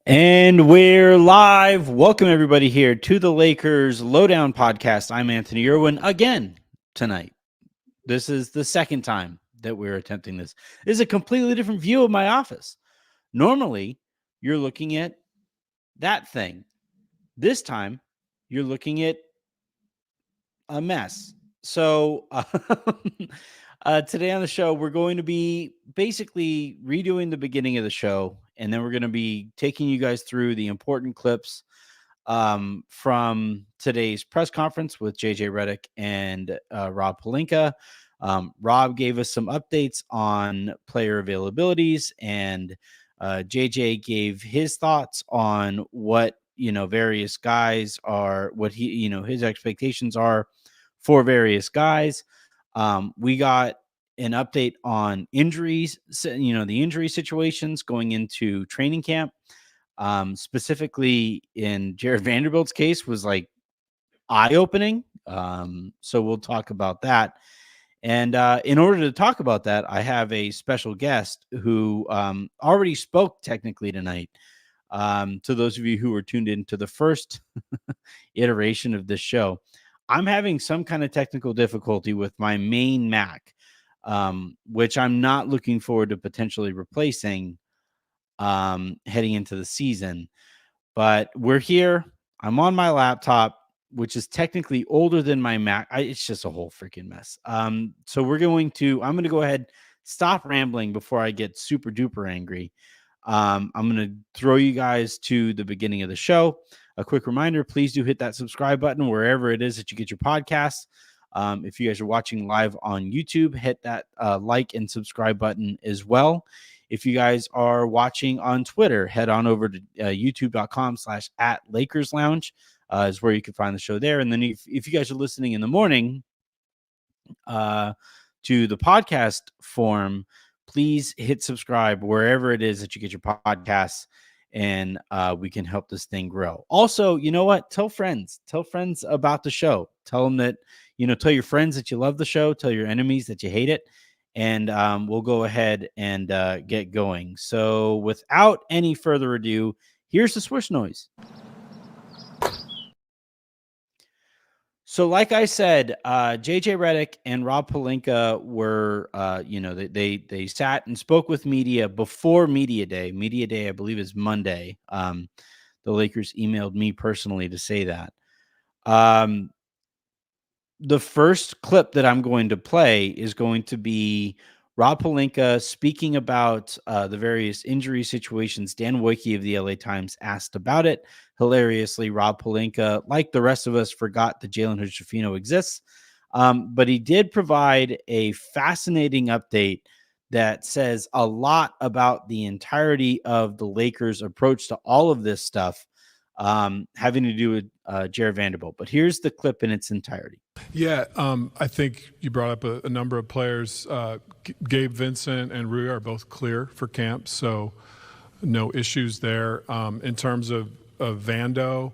And we're live. Welcome everybody here to the Lakers Lowdown Podcast. I'm Anthony Irwin again tonight. This is the second time that we're attempting this. This is a completely different view of my office. Normally, you're looking at that thing. This time, you're looking at a mess. So today on the show, we're going to be basically redoing the beginning of the show, and then we're going to be taking you guys through the important clips from today's press conference with JJ Redick and Rob Pelinka. Rob gave us some updates on player availabilities, and JJ gave his thoughts on what various guys are, what his expectations are for various guys. We got an update on injuries, the injury situations going into training camp. Specifically in Jared Vanderbilt's case was like eye-opening. So we'll talk about that. And in order to talk about that, I have a special guest who already spoke technically tonight. To those of you who were tuned in to the first iteration of this show, I'm having some kind of technical difficulty with my main Mac, which I'm not looking forward to potentially replacing heading into the season. But we're here. I'm on my laptop, which is technically older than my Mac. It's just a whole freaking mess. So I'm going to go ahead, stop rambling before I get super duper angry. I'm going to throw you guys to the beginning of the show. A quick reminder, please do hit that subscribe button wherever it is that you get your podcasts. If you guys are watching live on YouTube, hit that like and subscribe button as well. If you guys are watching on Twitter, head on over to youtube.com/@LakersLounge is where you can find the show there. And then if you guys are listening in the morning to the podcast form, please hit subscribe wherever it is that you get your podcasts, and we can help this thing grow. Also, you know what? Tell friends about the show. Tell them that, tell your friends that you love the show. Tell your enemies that you hate it. And we'll go ahead and get going. So without any further ado, here's the swoosh noise. So like I said, JJ Redick and Rob Pelinka were, they sat and spoke with media before Media Day. Media Day, I believe, is Monday. The Lakers emailed me personally to say that. The first clip that I'm going to play is going to be Rob Pelinka speaking about the various injury situations. Dan Wojcicki of the LA Times asked about it. Hilariously, Rob Pelinka, like the rest of us, forgot that Jalen Hood-Schifino exists. But he did provide a fascinating update that says a lot about the entirety of the Lakers' approach to all of this stuff, having to do with Jared Vanderbilt. But here's the clip in its entirety. Yeah, I think you brought up a number of players. Gabe Vincent and Rui are both clear for camp, so no issues there. In terms of Vando,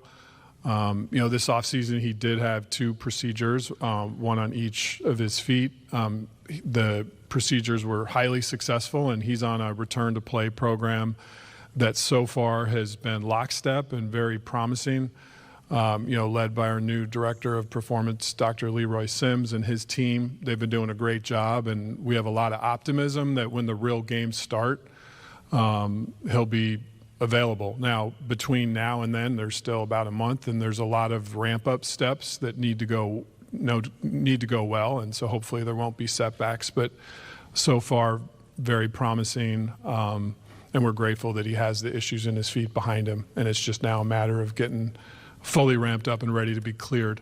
this offseason he did have 2 procedures, one on each of his feet. The procedures were highly successful, and he's on a return-to-play program that so far has been lockstep and very promising. Led by our new director of performance, Dr. Leroy Sims, and his team. They've been doing a great job, and we have a lot of optimism that when the real games start, he'll be available. Now, between now and then, there's still about a month, and there's a lot of ramp-up steps that need to go well, and so hopefully there won't be setbacks. But so far, very promising, and we're grateful that he has the issues in his feet behind him, and it's just now a matter of getting fully ramped up and ready to be cleared.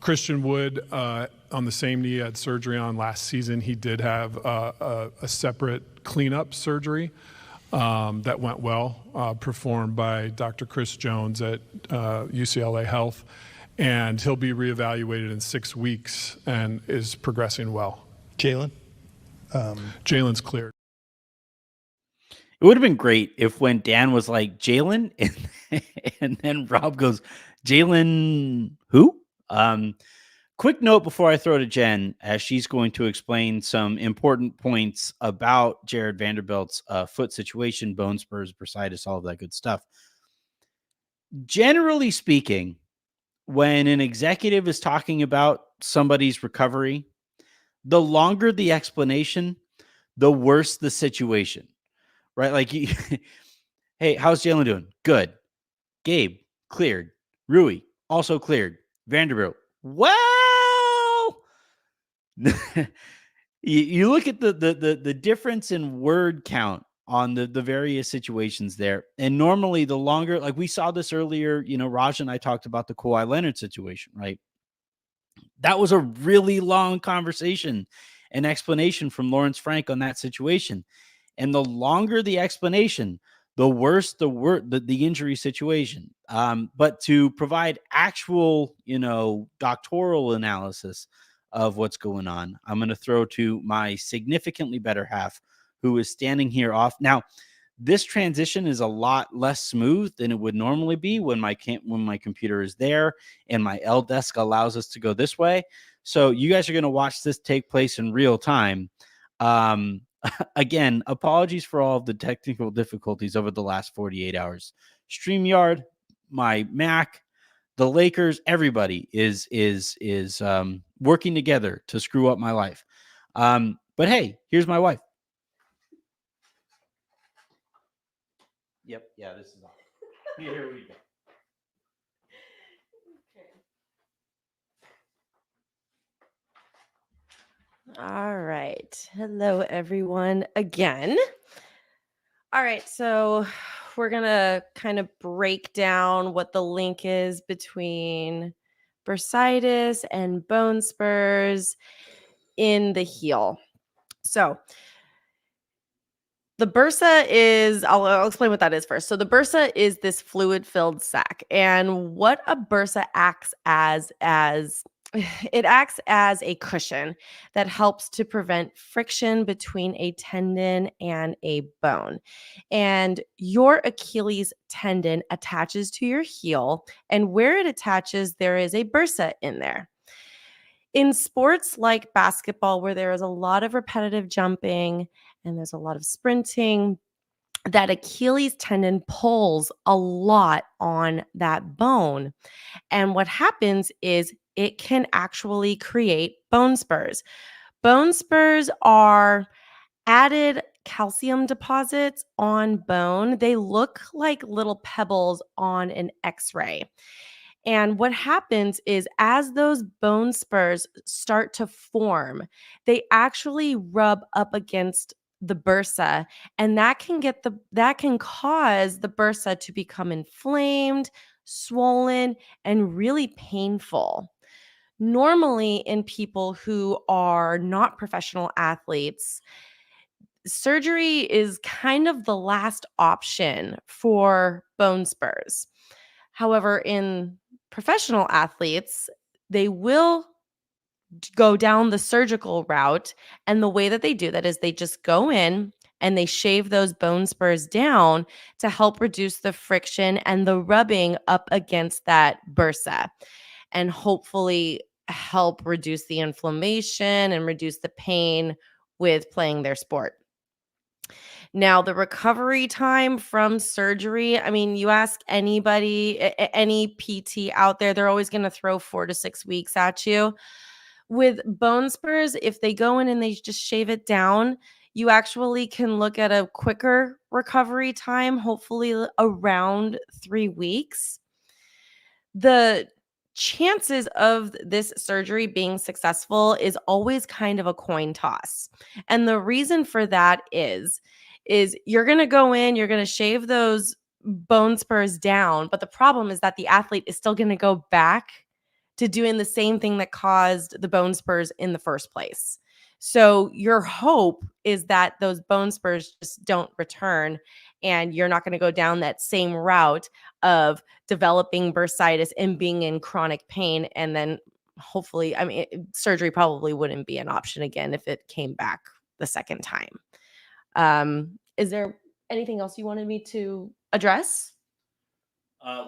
Christian Wood, on the same knee, had surgery on last season. He did have a separate cleanup surgery that went well, performed by Dr. Chris Jones at UCLA Health, and he'll be reevaluated in 6 weeks and is progressing well. Jalen? Jalen's cleared. It would have been great if when Dan was like, Jalen, and then Rob goes, Jalen who? quick note before I throw to Jen, as she's going to explain some important points about Jared Vanderbilt's foot situation, bone spurs, bursitis, all of that good stuff. Generally speaking, when an executive is talking about somebody's recovery, the longer the explanation, the worse the situation, right? Like, hey, how's Jalen doing? Good. Gabe, cleared. Rui, also cleared. Vanderbilt, well, you look at the difference in word count on the various situations there. And normally the longer, like we saw this earlier, Raj and I talked about the Kawhi Leonard situation, right? That was a really long conversation and explanation from Lawrence Frank on that situation. And the longer the explanation, the worse the injury situation. But to provide actual, doctoral analysis of what's going on, I'm going to throw to my significantly better half, who is standing here off. Now, this transition is a lot less smooth than it would normally be when my computer is there and my L desk allows us to go this way. So you guys are going to watch this take place in real time. Again, apologies for all of the technical difficulties over the last 48 hours. StreamYard, my Mac, the Lakers, everybody is working together to screw up my life. But hey, here's my wife. Yep. Yeah, this is on. Here we go. All right. Hello, everyone, again. All right. So we're going to kind of break down what the link is between bursitis and bone spurs in the heel. So the bursa is, I'll explain what that is first. So the bursa is this fluid-filled sac, and what a bursa acts as it acts as a cushion that helps to prevent friction between a tendon and a bone. And your Achilles tendon attaches to your heel, and where it attaches, there is a bursa in there. In sports like basketball, where there is a lot of repetitive jumping and there's a lot of sprinting, that Achilles tendon pulls a lot on that bone. And what happens is it can actually create bone spurs. Bone spurs are added calcium deposits on bone. They look like little pebbles on an x-ray. And what happens is as those bone spurs start to form, they actually rub up against the bursa, and that can cause the bursa to become inflamed, swollen, and really painful. Normally, in people who are not professional athletes, surgery is kind of the last option for bone spurs. However, in professional athletes, they will go down the surgical route. And the way that they do that is they just go in and they shave those bone spurs down to help reduce the friction and the rubbing up against that bursa, and hopefully help reduce the inflammation and reduce the pain with playing their sport. Now, the recovery time from surgery, I mean, you ask anybody, any PT out there, they're always going to throw 4 to 6 weeks at you. With bone spurs, if they go in and they just shave it down, you actually can look at a quicker recovery time, hopefully around 3 weeks. The chances of this surgery being successful is always kind of a coin toss. And the reason for that is you're going to go in, you're going to shave those bone spurs down, but the problem is that the athlete is still going to go back to doing the same thing that caused the bone spurs in the first place. So your hope is that those bone spurs just don't return, and you're not going to go down that same route of developing bursitis and being in chronic pain. And then hopefully, I mean, surgery probably wouldn't be an option again if it came back the second time. Is there anything else you wanted me to address?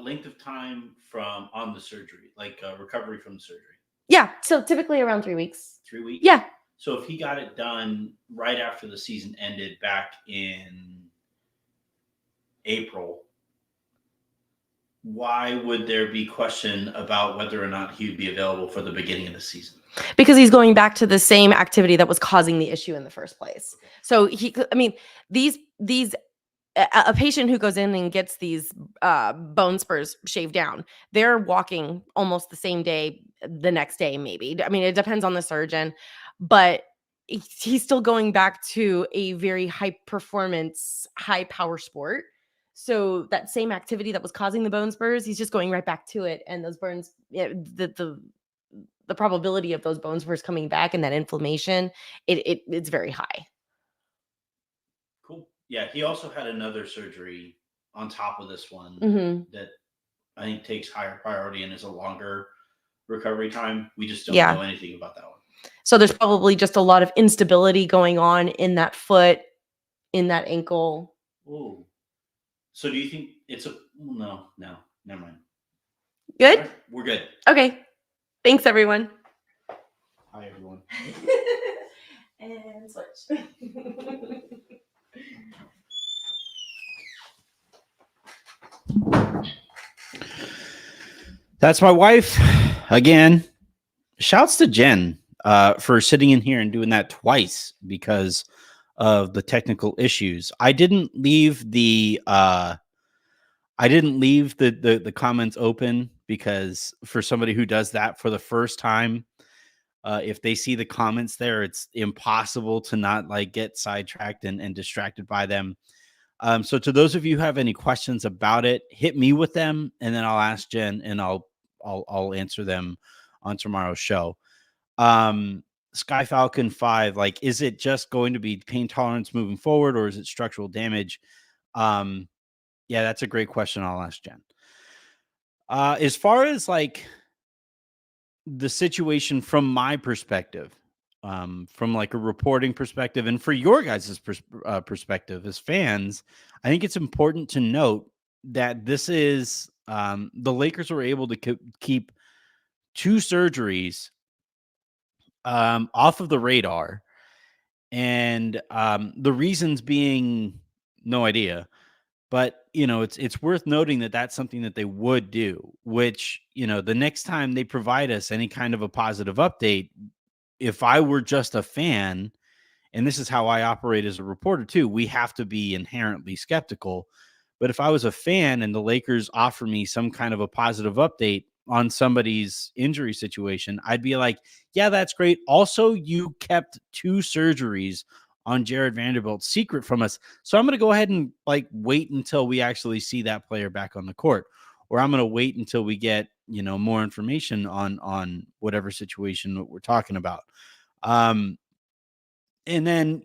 Length of time from on the surgery, like recovery from the surgery. Yeah. So typically around 3 weeks. 3 weeks? Yeah. So if he got it done right after the season ended back in April, why would there be question about whether or not he would be available for the beginning of the season? Because he's going back to the same activity that was causing the issue in the first place. So these a patient who goes in and gets these bone spurs shaved down, they're walking almost the same day, the next day, maybe. I mean, it depends on the surgeon, but he's still going back to a very high performance, high power sport. So that same activity that was causing the bone spurs, he's just going right back to it. And those burns, the probability of those bone spurs coming back and that inflammation, it's very high. Cool. Yeah, he also had another surgery on top of this one that I think takes higher priority and is a longer recovery time. We just don't know anything about that one. So there's probably just a lot of instability going on in that foot, in that ankle. Oh. So do you think it's no, never mind. Good? Right, we're good. Okay. Thanks, everyone. Hi, everyone. And switch. That's my wife again. Shouts to Jen for sitting in here and doing that twice because of the technical issues. I didn't leave the comments open because for somebody who does that for the first time, if they see the comments there, it's impossible to not like get sidetracked and distracted by them. So to those of you who have any questions about it, hit me with them, and then I'll ask Jen, and I'll answer them on tomorrow's show. Sky Falcon 5, like, is it just going to be pain tolerance moving forward, or is it structural damage? Yeah, that's a great question. I'll ask Jen. As far as like the situation from my perspective, from like a reporting perspective, and for your guys' perspective as fans, I think it's important to note that this is the Lakers were able to keep 2 surgeries off of the radar, and the reasons being no idea. But, it's worth noting that that's something that they would do, which, the next time they provide us any kind of a positive update, if I were just a fan, and this is how I operate as a reporter too, we have to be inherently skeptical. But if I was a fan and the Lakers offer me some kind of a positive update on somebody's injury situation, I'd be like, yeah, that's great. Also, you kept 2 surgeries on Jared Vanderbilt secret from us. So I'm going to go ahead and like wait until we actually see that player back on the court, or I'm going to wait until we get, more information on whatever situation that we're talking about. And then,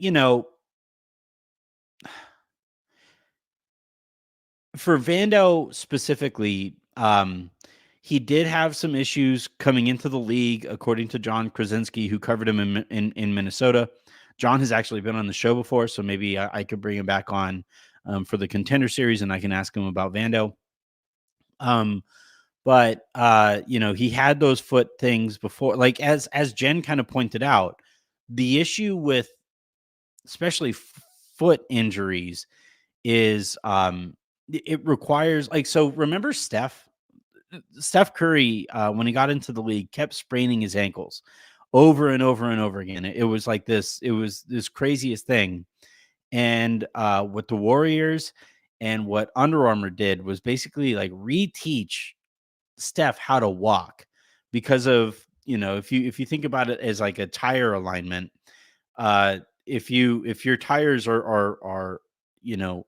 for Vando specifically, he did have some issues coming into the league, according to John Krasinski, who covered him in Minnesota. John has actually been on the show before, so maybe I could bring him back on for the Contender Series, and I can ask him about Vando. But he had those foot things before. Like as Jen kind of pointed out, the issue with especially foot injuries is it requires like, so remember Steph Curry, when he got into the league, kept spraining his ankles over and over and over again. It was like this. It was this craziest thing. And what the Warriors and what Under Armour did was basically like reteach Steph how to walk, because of, if you think about it as like a tire alignment, if your tires are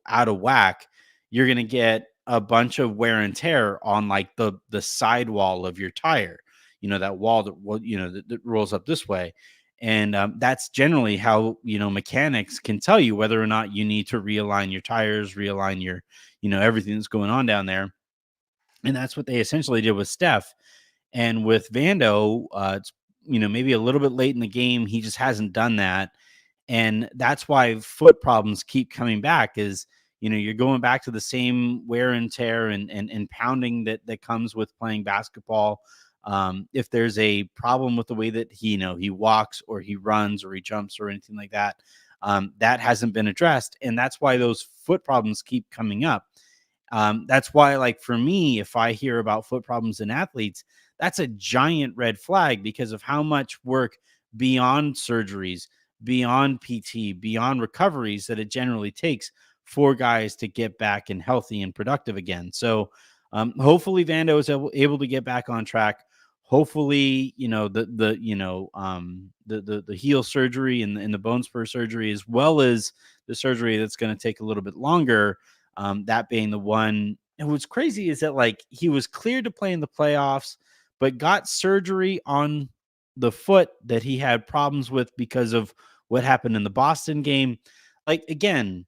out of whack, you're going to get a bunch of wear and tear on like the sidewall of your tire, that wall that rolls up this way. And that's generally how, mechanics can tell you whether or not you need to realign your tires, realign your, everything that's going on down there. And that's what they essentially did with Steph. And with Vando, it's, maybe a little bit late in the game. He just hasn't done that. And that's why foot problems keep coming back is, you're going back to the same wear and tear and pounding that comes with playing basketball. If there's a problem with the way that he walks or he runs or he jumps or anything like that, that hasn't been addressed. And that's why those foot problems keep coming up. That's why, like, for me, if I hear about foot problems in athletes, that's a giant red flag because of how much work beyond surgeries, beyond PT, beyond recoveries that it generally takes for guys to get back and healthy and productive again. So hopefully Vando is able to get back on track. Hopefully, the heel surgery and the bone spur surgery, as well as the surgery that's going to take a little bit longer, that being the one. And what's crazy is that, like, he was cleared to play in the playoffs, but got surgery on the foot that he had problems with because of what happened in the Boston game. Like, again,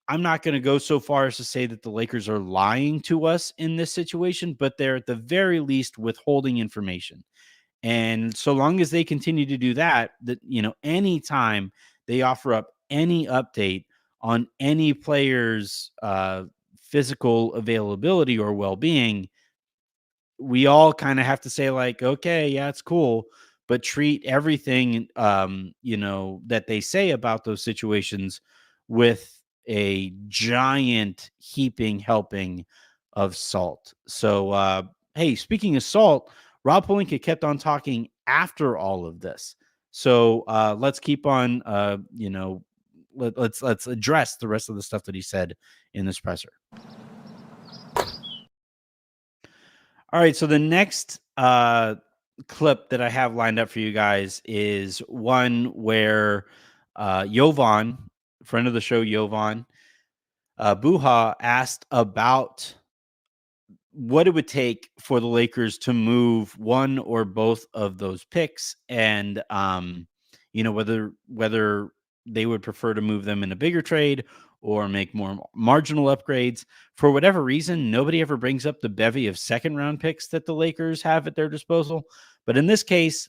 I'm not going to go so far as to say that the Lakers are lying to us in this situation, but they're at the very least withholding information. And so long as they continue to do that, anytime they offer up any update on any player's physical availability or well-being, we all kind of have to say, like, okay, yeah, it's cool, but treat everything, that they say about those situations with a giant heaping helping of salt. So, hey, speaking of salt, Rob Pelinka kept on talking after all of this. So let's keep on, let's address the rest of the stuff that he said in this presser. All right, so the next clip that I have lined up for you guys is one where Jovan, friend of the show, Jovan Buha, asked about what it would take for the Lakers to move one or both of those picks, and whether they would prefer to move them in a bigger trade or make more marginal upgrades. For whatever reason, nobody ever brings up the bevy of second round picks that the Lakers have at their disposal. But in this case,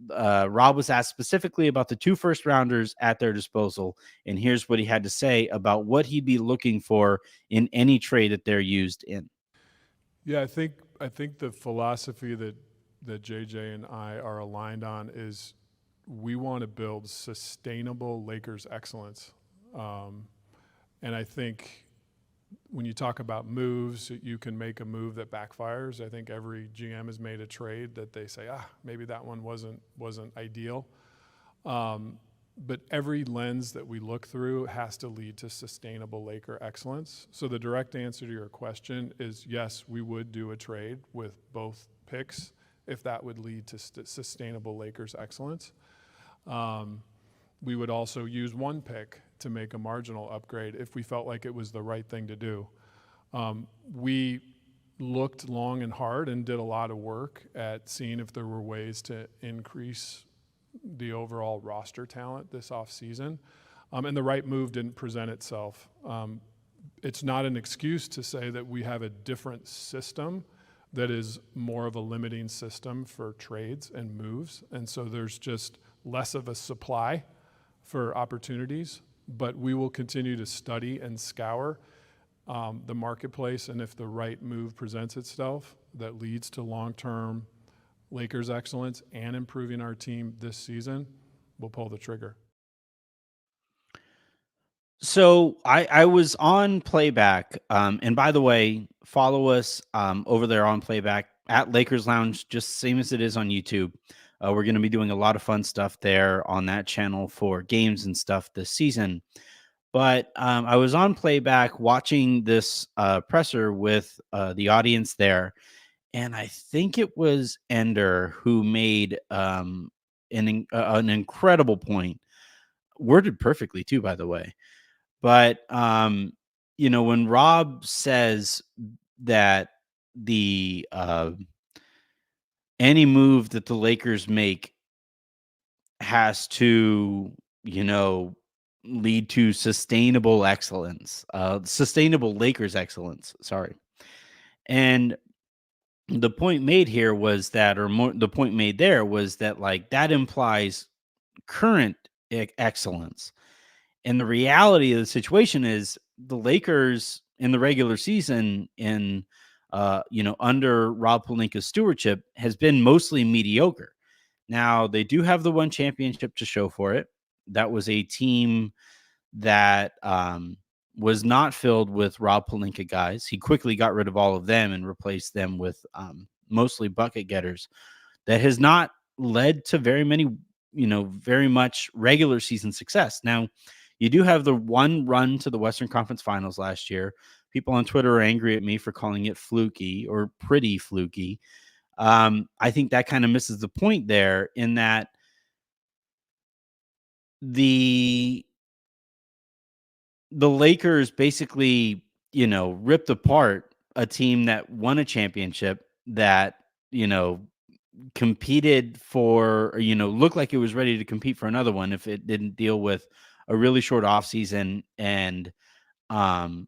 Rob was asked specifically about the 2 first rounders at their disposal. And here's what he had to say about what he'd be looking for in any trade that they're used in. Yeah, I think the philosophy that JJ and I are aligned on is we want to build sustainable Lakers excellence. And I think when you talk about moves, you can make a move that backfires. I think every GM has made a trade that they say, maybe that one wasn't ideal. But every lens that we look through has to lead to sustainable Laker excellence. So the direct answer to your question is yes, we would do a trade with both picks if that would lead to sustainable Lakers excellence. We would also use one pick to make a marginal upgrade if we felt like it was the right thing to do. We looked long and hard and did a lot of work at seeing if there were ways to increase the overall roster talent this offseason. And the right move didn't present itself. It's not an excuse to say that we have a different system that is more of a limiting system for trades and moves. And so there's just less of a supply for opportunities, but we will continue to study and scour the marketplace. And if the right move presents itself that leads to long-term Lakers excellence and improving our team this season, we'll pull the trigger. So I was on Playback, and by the way, follow us over there on Playback at Lakers Lounge, just same as it is on YouTube. We're going to be doing a lot of fun stuff there on that channel for games and stuff this season. But I was on Playback watching this presser with the audience there, and I think it was Ender who made an incredible point, worded perfectly too, by the way. But when Rob says that the any move that the Lakers make has to, lead to sustainable excellence, sustainable Lakers excellence. Sorry. And the point made here was that, the point made there was that, like, that implies current excellence. And the reality of the situation is the Lakers in the regular season in under Rob Pelinka's stewardship has been mostly mediocre. Now, they do have the one championship to show for it. That was a team that was not filled with Rob Pelinka guys. He quickly got rid of all of them and replaced them with mostly bucket getters. That has not led to very much regular season success. Now, you do have the one run to the Western Conference Finals last year. People on Twitter are angry at me for calling it fluky or pretty fluky. I think that kind of misses the point there, in that the Lakers basically, ripped apart a team that won a championship, that, competed for, or, looked like it was ready to compete for another one if it didn't deal with a really short offseason and, one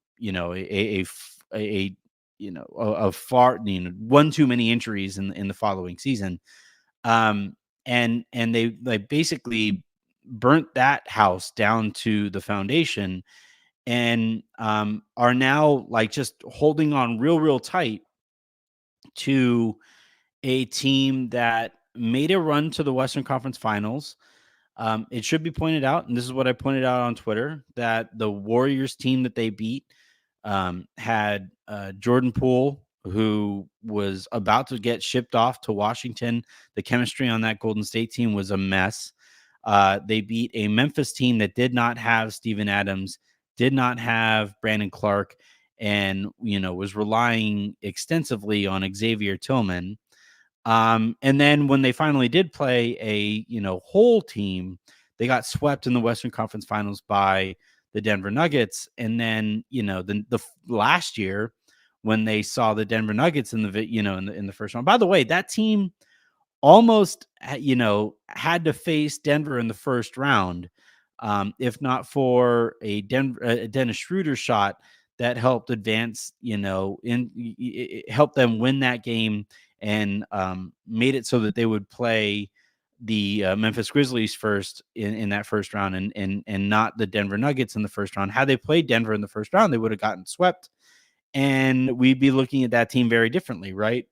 too many injuries in the following season. And they basically burnt that house down to the foundation, and are now just holding on real tight to a team that made a run to the Western Conference Finals. It should be pointed out, and this is what I pointed out on Twitter, that the Warriors team that they beat had Jordan Poole, who was about to get shipped off to Washington. The chemistry on that Golden State team was a mess. They beat a Memphis team that did not have Steven Adams, did not have Brandon Clark, and was relying extensively on Xavier Tillman. And then when they finally did play a whole team, they got swept in the Western Conference Finals by the Denver Nuggets. And then the last year, when they saw the Denver Nuggets in the first round. By the way, that team almost had to face Denver in the first round, if not for a Dennis Schroeder shot that helped advance, it helped them win that game, and made it so that they would play the Memphis Grizzlies first in that first round, and not the Denver Nuggets in the first round. Had they played Denver in the first round, they would have gotten swept, and we'd be looking at that team very differently, right?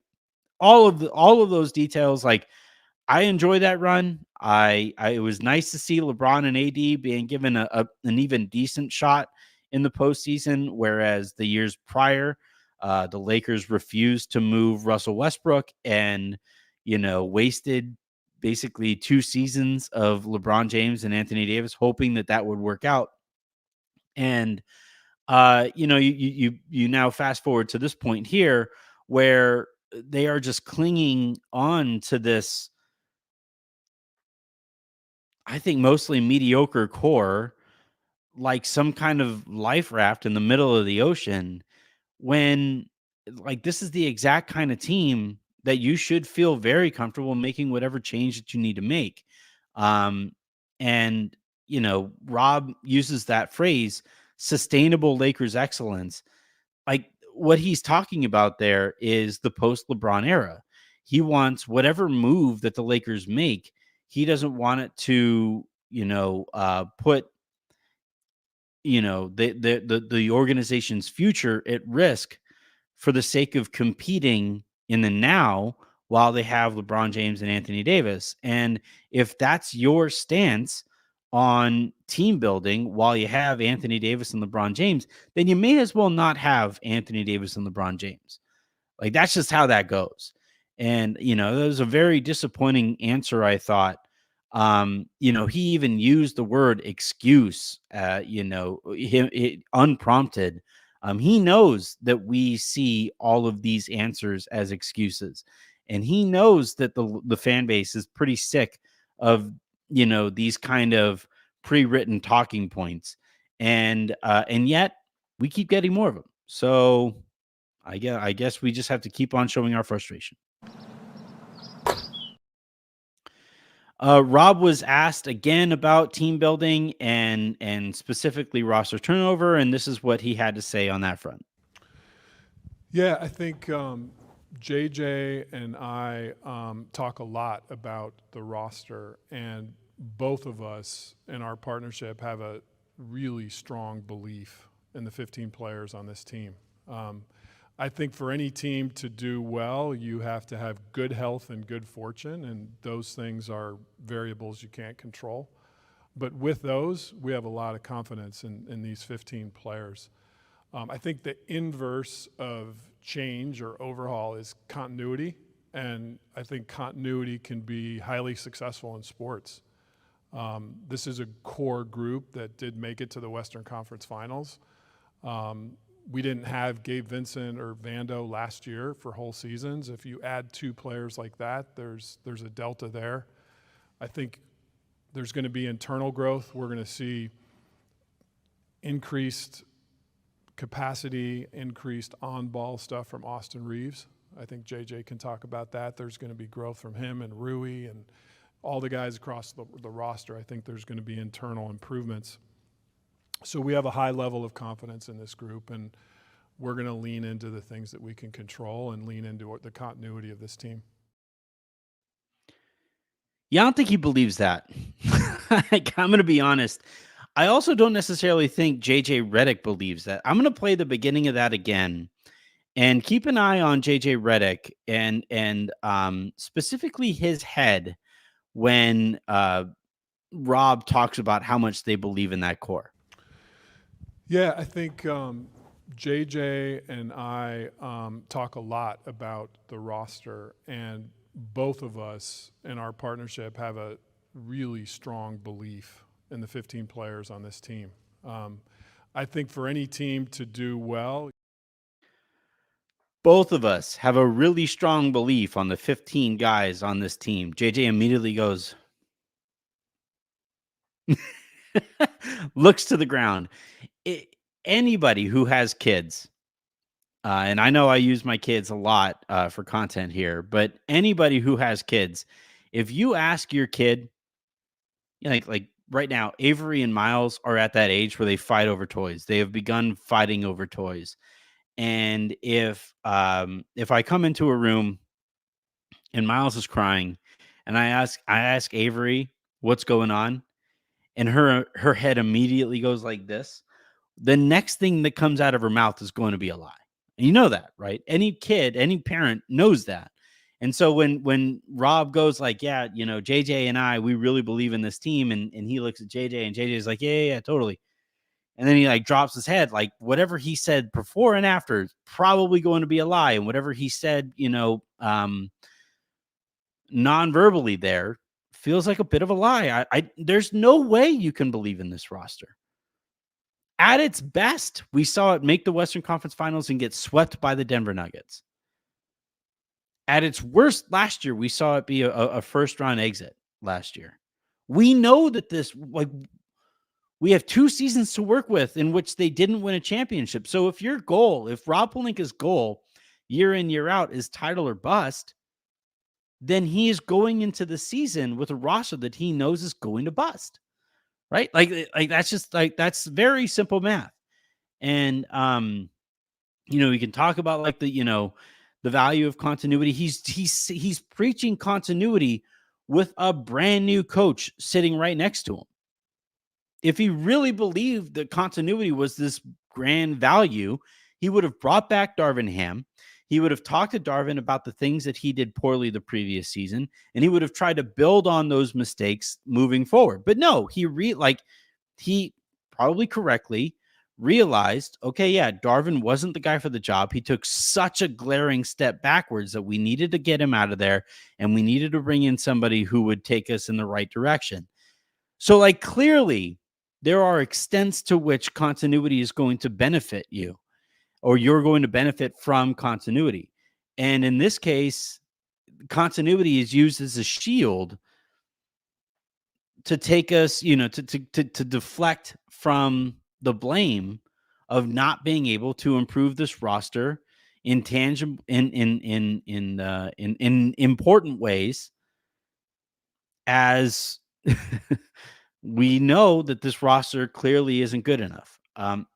All of those details, I enjoy that run. It was nice to see LeBron and AD being given an even decent shot in the postseason, whereas the years prior, the Lakers refused to move Russell Westbrook and, wasted basically 2 seasons of LeBron James and Anthony Davis, hoping that would work out. And, you now fast forward to this point here, where they are just clinging on to this, I think, mostly mediocre core, like some kind of life raft in the middle of the ocean, when this is the exact kind of team that you should feel very comfortable making whatever change that you need to make. Um, and, Rob uses that phrase, sustainable Lakers excellence. What he's talking about there is the post LeBron era. He wants whatever move that the Lakers make, he doesn't want it to, put, the organization's future at risk for the sake of competing in the now while they have LeBron James and Anthony Davis. And if that's your stance on team building while you have Anthony Davis and LeBron James, then you may as well not have Anthony Davis and LeBron James. That's just how that goes. And, that was a very disappointing answer, I thought. He even used the word excuse, unprompted. He knows that we see all of these answers as excuses, and he knows that the fan base is pretty sick of, these kind of pre-written talking points, and yet we keep getting more of them. So I guess we just have to keep on showing our frustration. Rob was asked again about team building and specifically roster turnover, and this is what he had to say on that front. Yeah, I think JJ and I talk a lot about the roster, and both of us in our partnership have a really strong belief in the 15 players on this team. I think for any team to do well, you have to have good health and good fortune, and those things are variables you can't control. But with those, we have a lot of confidence in these 15 players. I think the inverse of change or overhaul is continuity, and I think continuity can be highly successful in sports. This is a core group that did make it to the Western Conference Finals. We didn't have Gabe Vincent or Vando last year for whole seasons. If you add two players like that, there's a delta there. I think there's going to be internal growth. We're going to see increased capacity, increased on-ball stuff from Austin Reeves. I think JJ can talk about that. There's going to be growth from him and Rui and all the guys across the roster. I think there's going to be internal improvements. So we have a high level of confidence in this group, and we're going to lean into the things that we can control and lean into the continuity of this team. Yeah, I don't think he believes that. Like, I'm going to be honest. I also don't necessarily think JJ Redick believes that. I'm going to play the beginning of that again and keep an eye on JJ Redick and specifically his head when Rob talks about how much they believe in that core. Yeah, I think JJ and I talk a lot about the roster, and both of us in our partnership have a really strong belief in the 15 players on this team. I think for any team to do well, both of us have a really strong belief on the 15 guys on this team. JJ immediately goes, looks to the ground. Anybody who has kids, and I know I use my kids a lot for content here, but anybody who has kids, if you ask your kid, like right now, Avery and Miles are at that age where they fight over toys. They have begun fighting over toys. And if I come into a room and Miles is crying, and I ask Avery what's going on, and her head immediately goes like this, the next thing that comes out of her mouth is going to be a lie. And you know that, right? Any kid, any parent knows that. And so when Rob goes like, yeah, JJ and I, we really believe in this team, and he looks at JJ and JJ is like, yeah, totally. And then he like drops his head, like whatever he said before and after is probably going to be a lie. And whatever he said, non-verbally there feels like a bit of a lie. There's no way you can believe in this roster. At its best, we saw it make the Western Conference Finals and get swept by the Denver Nuggets. At its worst last year, we saw it be a first-round exit last year. We know that we have 2 seasons to work with in which they didn't win a championship. So if Rob Pelinka's goal year in, year out is title or bust, then he is going into the season with a roster that he knows is going to bust. Right? Like that's just that's very simple math. And we can talk about like the value of continuity. He's preaching continuity with a brand new coach sitting right next to him. If he really believed that continuity was this grand value, he would have brought back Darvin Ham. He would have talked to Darvin about the things that he did poorly the previous season, and he would have tried to build on those mistakes moving forward. But no, he probably correctly realized, okay, yeah, Darvin wasn't the guy for the job. He took such a glaring step backwards that we needed to get him out of there, and we needed to bring in somebody who would take us in the right direction. So, like, clearly, there are extents to which continuity is going to benefit you, or you're going to benefit from continuity. And in this case, continuity is used as a shield to take us, to deflect from the blame of not being able to improve this roster in tangible, in important ways, as we know that this roster clearly isn't good enough.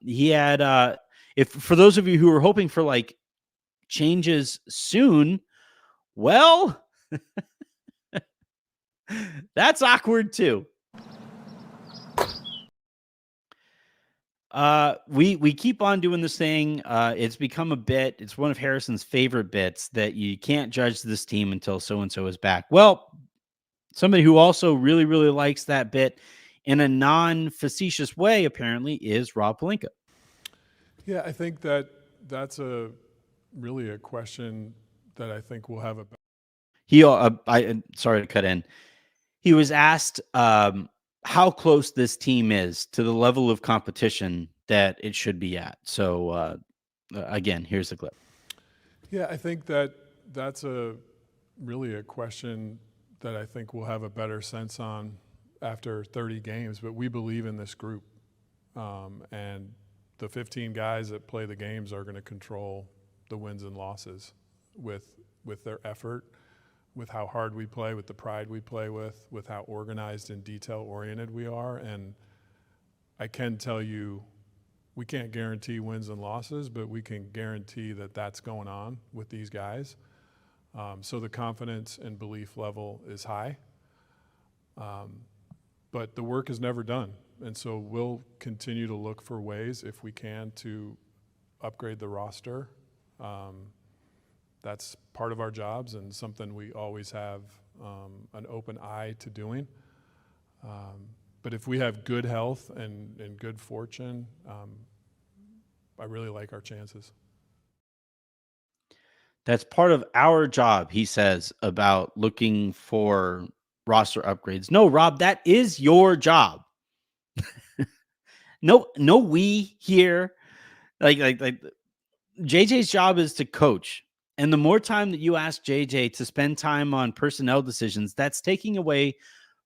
He had, if for those of you who are hoping for like changes soon, well, that's awkward too. We keep on doing this thing. It's become a bit. It's one of Harrison's favorite bits that you can't judge this team until so and so is back. Well, somebody who also really, really likes that bit in a non-facetious way, apparently, is Rob Pelinka. Yeah, I think that's really a question that I think we'll have a. Sorry to cut in. He was asked how close this team is to the level of competition that it should be at. So again, here's the clip. Yeah, I think that's really a question that I think we'll have a better sense on after 30 games. But we believe in this group, and the 15 guys that play the games are going to control the wins and losses with their effort, with how hard we play, with the pride we play with how organized and detail-oriented we are. And I can tell you, we can't guarantee wins and losses, but we can guarantee that that's going on with these guys. So the confidence and belief level is high. But the work is never done. And so we'll continue to look for ways, if we can, to upgrade the roster. That's part of our jobs and something we always have an open eye to doing. But if we have good health and good fortune, I really like our chances. That's part of our job, he says, about looking for roster upgrades. No, Rob, that is your job. No, we here, like JJ's job is to coach. And the more time that you ask JJ to spend time on personnel decisions, that's taking away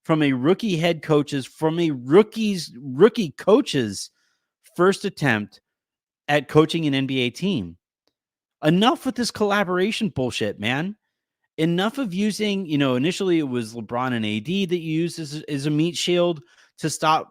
from a rookie head coach's, from a rookie coach's first attempt at coaching an NBA team. Enough with this collaboration bullshit, man. Enough of using, initially it was LeBron and AD that you used as a meat shield to stop,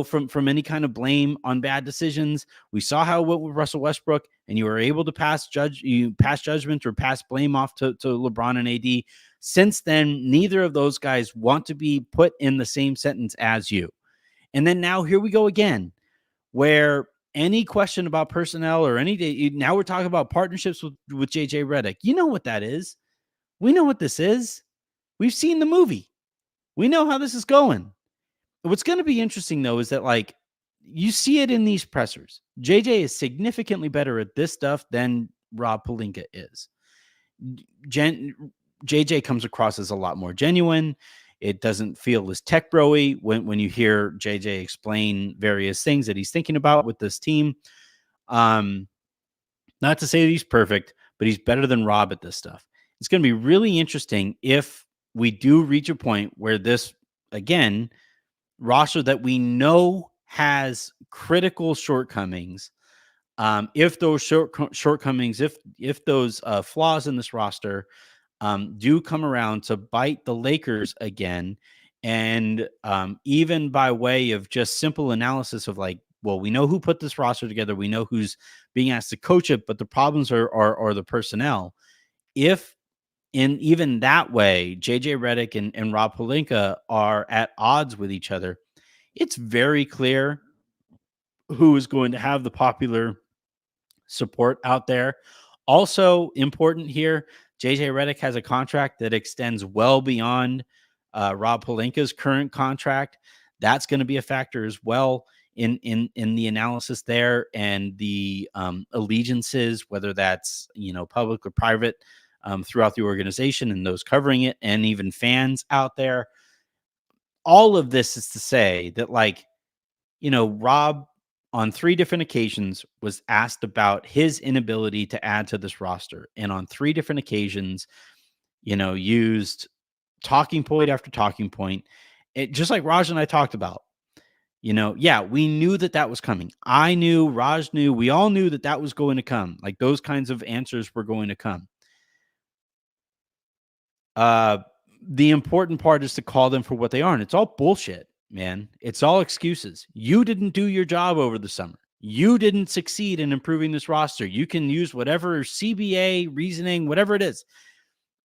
from any kind of blame on bad decisions. We saw how it went with Russell Westbrook, and you were able to pass judgment or pass blame off to LeBron and AD. Since then, neither of those guys want to be put in the same sentence as you. And then now here we go again, where any question about personnel or now we're talking about partnerships with JJ Redick. You know what that is. We know what this is. We've seen the movie. We know how this is going. What's going to be interesting, though, is that, you see it in these pressers. JJ is significantly better at this stuff than Rob Pelinka is. JJ comes across as a lot more genuine. It doesn't feel as tech bro-y when you hear JJ explain various things that he's thinking about with this team. Not to say that he's perfect, but he's better than Rob at this stuff. It's going to be really interesting if we do reach a point where this, again, roster that we know has critical shortcomings, if those shortcomings, if those flaws in this roster do come around to bite the Lakers again, and even by way of just simple analysis of well, we know who put this roster together, we know who's being asked to coach it, but the problems are the personnel. If in even that way, JJ Redick and Rob Pelinka are at odds with each other, it's very clear who is going to have the popular support out there. Also important here, JJ Redick has a contract that extends well beyond Rob Pelinka's current contract. That's going to be a factor as well in the analysis there, and the allegiances, whether that's public or private, throughout the organization and those covering it, and even fans out there. All of this is to say that, Rob on 3 different occasions was asked about his inability to add to this roster. And on 3 different occasions, used talking point after talking point. It, just like Raj and I talked about, yeah, we knew that was coming. I knew, Raj knew, we all knew that was going to come. Like, those kinds of answers were going to come. The important part is to call them for what they are. And it's all bullshit, man. It's all excuses. You didn't do your job over the summer. You didn't succeed in improving this roster. You can use whatever CBA reasoning, whatever it is.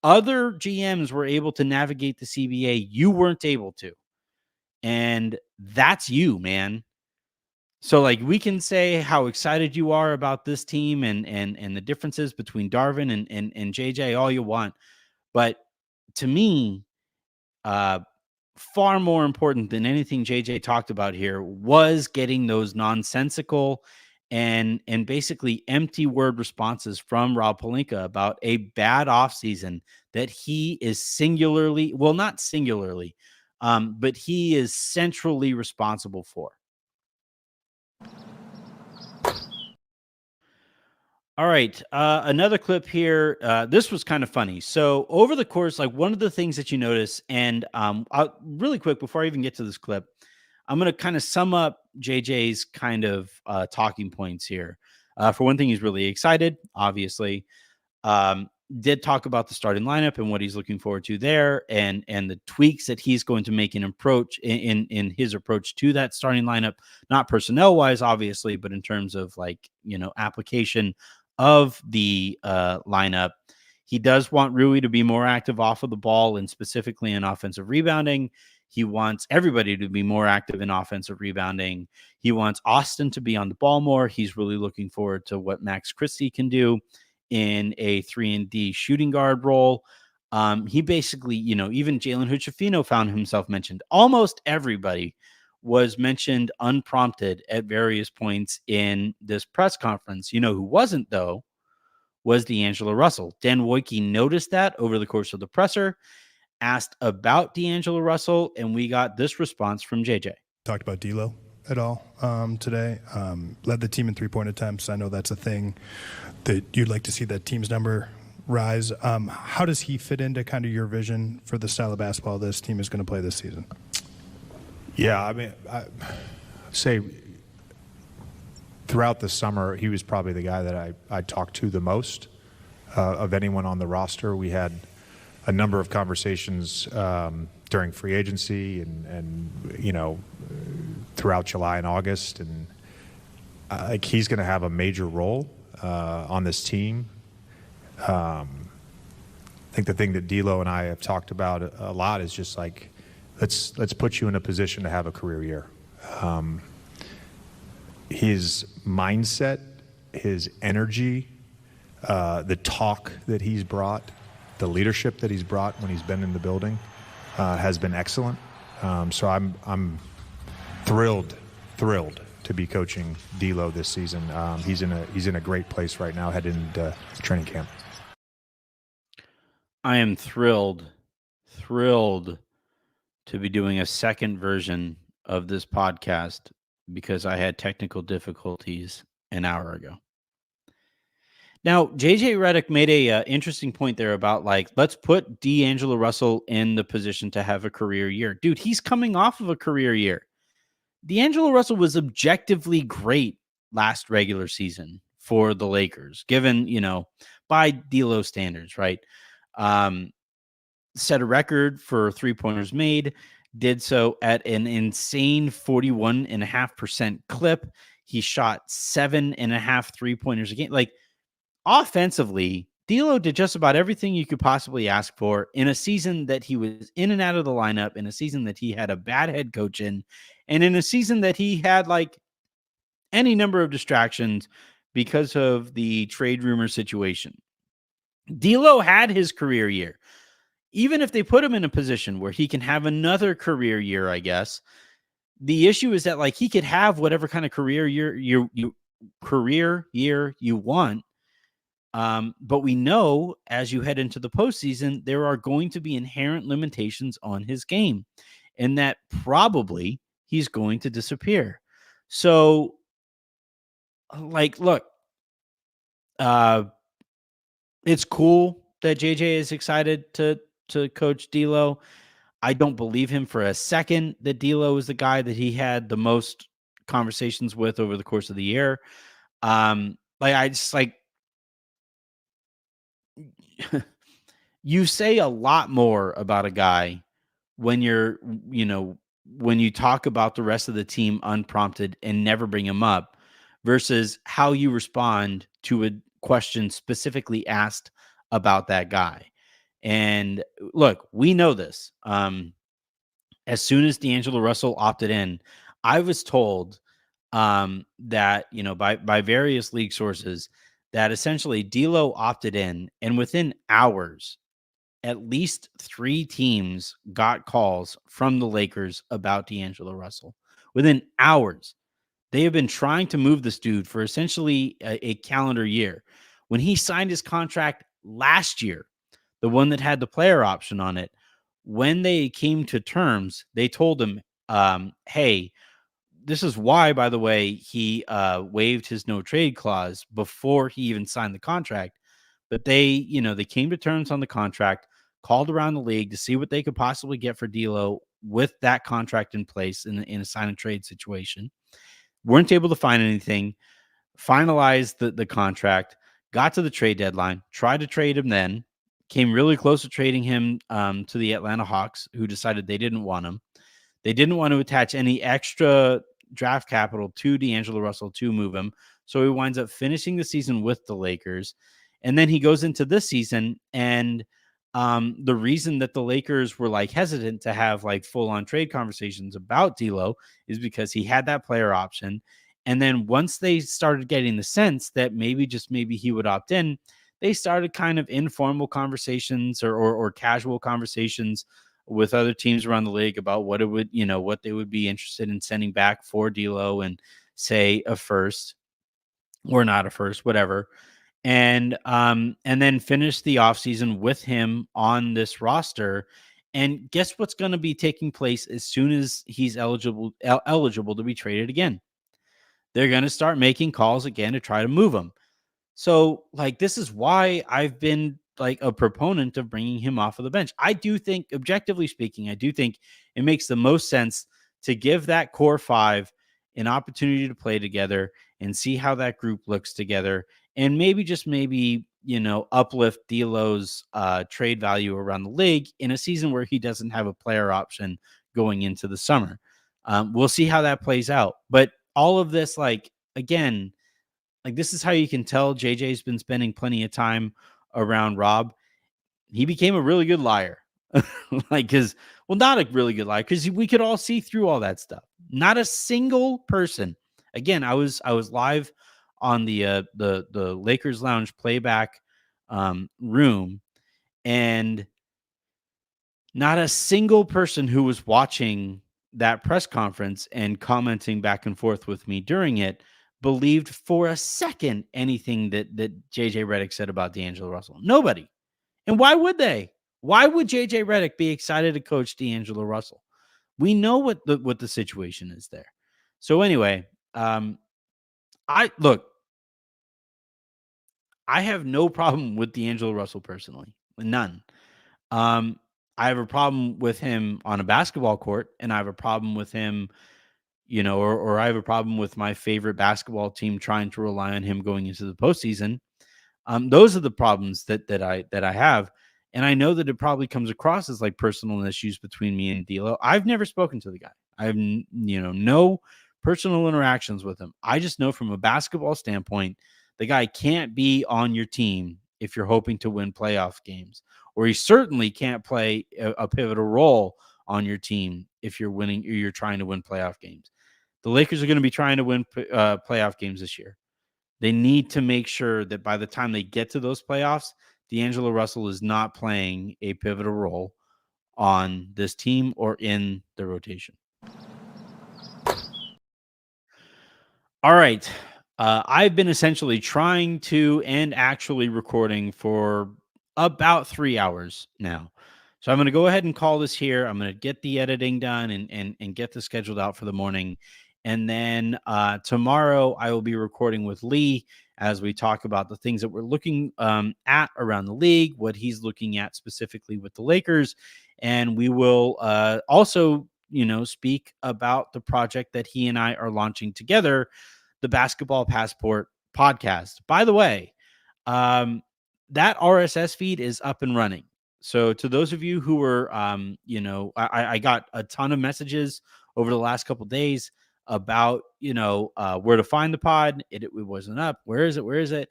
Other GMs were able to navigate the CBA. You weren't able to. And that's you, man. So like we can say how excited you are about this team and the differences between Darvin and JJ all you want. But to me, uh far more important than anything JJ talked about here was getting those nonsensical and basically empty word responses from Rob Pelinka about a bad offseason that he is singularly, well, not singularly, but he is centrally responsible for. All right. Another clip here. This was kind of funny. So over the course, like one of the things that you notice, and really quick before I even get to this clip, I'm going to kind of sum up JJ's kind of talking points here. For one thing, he's really excited, obviously. Um, did talk about the starting lineup and what he's looking forward to there, and the tweaks that he's going to make in approach in his approach to that starting lineup, not personnel wise, obviously, but in terms of like application of the lineup. He does want Rui to be more active off of the ball and specifically in offensive rebounding. He wants everybody to be more active in offensive rebounding. He wants Austin to be on the ball more. He's really looking forward to what Max Christie can do in a 3-and-D shooting guard role. He basically, even Jalen Hood-Schifino found himself mentioned. Almost everybody was mentioned unprompted at various points in this press conference. Who wasn't, though, was D'Angelo Russell. Dan Wojcicki noticed that over the course of the presser, asked about D'Angelo Russell, and we got this response from JJ. Talked about D'Lo at all today. Led the team in three-point attempts. I know that's a thing that you'd like to see that team's number rise. How does he fit into kind of your vision for the style of basketball this team is going to play this season? Yeah, I mean, I'd say throughout the summer, he was probably the guy that I talked to the most of anyone on the roster. We had a number of conversations during free agency and throughout July and August, and like he's going to have a major role on this team. I think the thing that D'Lo and I have talked about a lot is just like let's put you in a position to have a career year. His mindset, his energy, the talk that he's brought, the leadership that he's brought when he's been in the building has been excellent. So I'm thrilled to be coaching D'Lo this season. He's in a great place right now, heading into training camp. I am thrilled to be doing a second version of this podcast because I had technical difficulties an hour ago. Now, JJ Redick made a interesting point there about like, let's put D'Angelo Russell in the position to have a career year. Dude, he's coming off of a career year. D'Angelo Russell was objectively great last regular season for the Lakers, given, by D'Lo standards, right? Set a record for three-pointers made, did so at an insane 41.5% clip. He shot 7.5 3-pointers a game. Like, offensively, D'Lo did just about everything you could possibly ask for in a season that he was in and out of the lineup, in a season that he had a bad head coach in, and in a season that he had like any number of distractions because of the trade rumor situation. D'Lo had his career year. Even if they put him in a position where he can have another career year, I guess, the issue is that like he could have whatever kind of career year you want. But we know as you head into the postseason, there are going to be inherent limitations on his game, and that probably he's going to disappear. So, like, look, it's cool that JJ is excited to coach D'Lo. I don't believe him for a second that D'Lo is the guy that he had the most conversations with over the course of the year. I just like you say a lot more about a guy when when you talk about the rest of the team unprompted and never bring him up versus how you respond to a question specifically asked about that guy. And look, we know this. As soon as D'Angelo Russell opted in, I was told that, by various league sources, that essentially D'Lo opted in, and within hours, at least 3 teams got calls from the Lakers about D'Angelo Russell. Within hours. They have been trying to move this dude for essentially a calendar year. When he signed his contract last year, the one that had the player option on it, when they came to terms, they told him, hey, this is why, by the way, he waived his no trade clause before he even signed the contract. But they came to terms on the contract, called around the league to see what they could possibly get for D'Lo with that contract in place in a sign and trade situation. Weren't able to find anything, finalized the contract, got to the trade deadline, tried to trade him then, came really close to trading him to the Atlanta Hawks, who decided they didn't want him. They didn't want to attach any extra draft capital to D'Angelo Russell to move him. So he winds up finishing the season with the Lakers. And then he goes into this season, and the reason that the Lakers were like hesitant to have like full on trade conversations about D'Lo is because he had that player option. And then once they started getting the sense that maybe he would opt in, they started kind of informal conversations or casual conversations with other teams around the league about what what they would be interested in sending back for D'Lo, and say a first or not a first, whatever. And then finish the offseason with him on this roster. And guess what's going to be taking place as soon as he's eligible to be traded again? They're going to start making calls again to try to move him. So, like, this is why I've been like a proponent of bringing him off of the bench. I do think, objectively speaking, I do think it makes the most sense to give that core 5 an opportunity to play together and see how that group looks together, and maybe uplift D'Lo's trade value around the league in a season where he doesn't have a player option going into the summer. We'll see how that plays out. But all of this, like, again, like, this is how you can tell JJ's been spending plenty of time around Rob. He became a really good liar. Not a really good liar, because we could all see through all that stuff. Not a single person. Again, I was live on the Lakers Lounge playback room, and not a single person who was watching that press conference and commenting back and forth with me during it believed for a second anything that JJ Redick said about D'Angelo Russell. Nobody. And why would they? Why would JJ Redick be excited to coach D'Angelo Russell? We know what the situation is there. So anyway, I have no problem with D'Angelo Russell personally. None. I have a problem with him on a basketball court, and I have a problem with him, or I have a problem with my favorite basketball team trying to rely on him going into the postseason. Those are the problems that I have. And I know that it probably comes across as like personal issues between me and D'Lo. I've never spoken to the guy. I have, no personal interactions with him. I just know from a basketball standpoint, the guy can't be on your team if you're hoping to win playoff games, or he certainly can't play a pivotal role on your team if you're winning or you're trying to win playoff games. The Lakers are going to be trying to win playoff games this year. They need to make sure that by the time they get to those playoffs, D'Angelo Russell is not playing a pivotal role on this team or in the rotation. All right. I've been essentially trying to and actually recording for about 3 hours now. So I'm going to go ahead and call this here. I'm going to get the editing done and get this scheduled out for the morning. And then tomorrow I will be recording with Lee as we talk about the things that we're looking at around the league, what he's looking at specifically with the Lakers. And we will also, speak about the project that he and I are launching together, the Basketball Passport podcast. By the way, that RSS feed is up and running. So to those of you who were, I got a ton of messages over the last couple of days about, where to find the pod. It wasn't up. Where is it?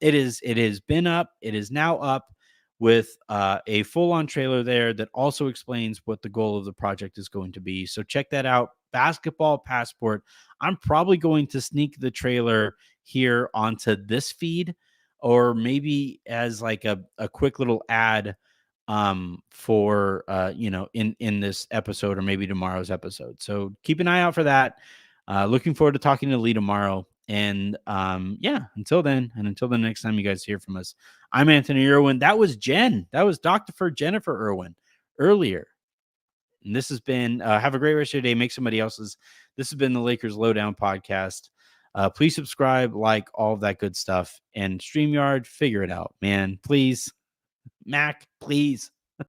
It has been up. It is now up with a full-on trailer there that also explains what the goal of the project is going to be. So check that out. Basketball Passport. I'm probably going to sneak the trailer here onto this feed, or maybe as like a quick little ad for in this episode, or maybe tomorrow's episode. So keep an eye out for that. Looking forward to talking to Lee tomorrow. And until then, and until the next time you guys hear from us, I'm Anthony Irwin. That was Jen. That was Dr. Jennifer Irwin earlier. And this has been have a great rest of your day. Make somebody else's. This has been the Lakers Lowdown Podcast. Please subscribe, like, all of that good stuff. And StreamYard, figure it out, man. Please. Mac, please.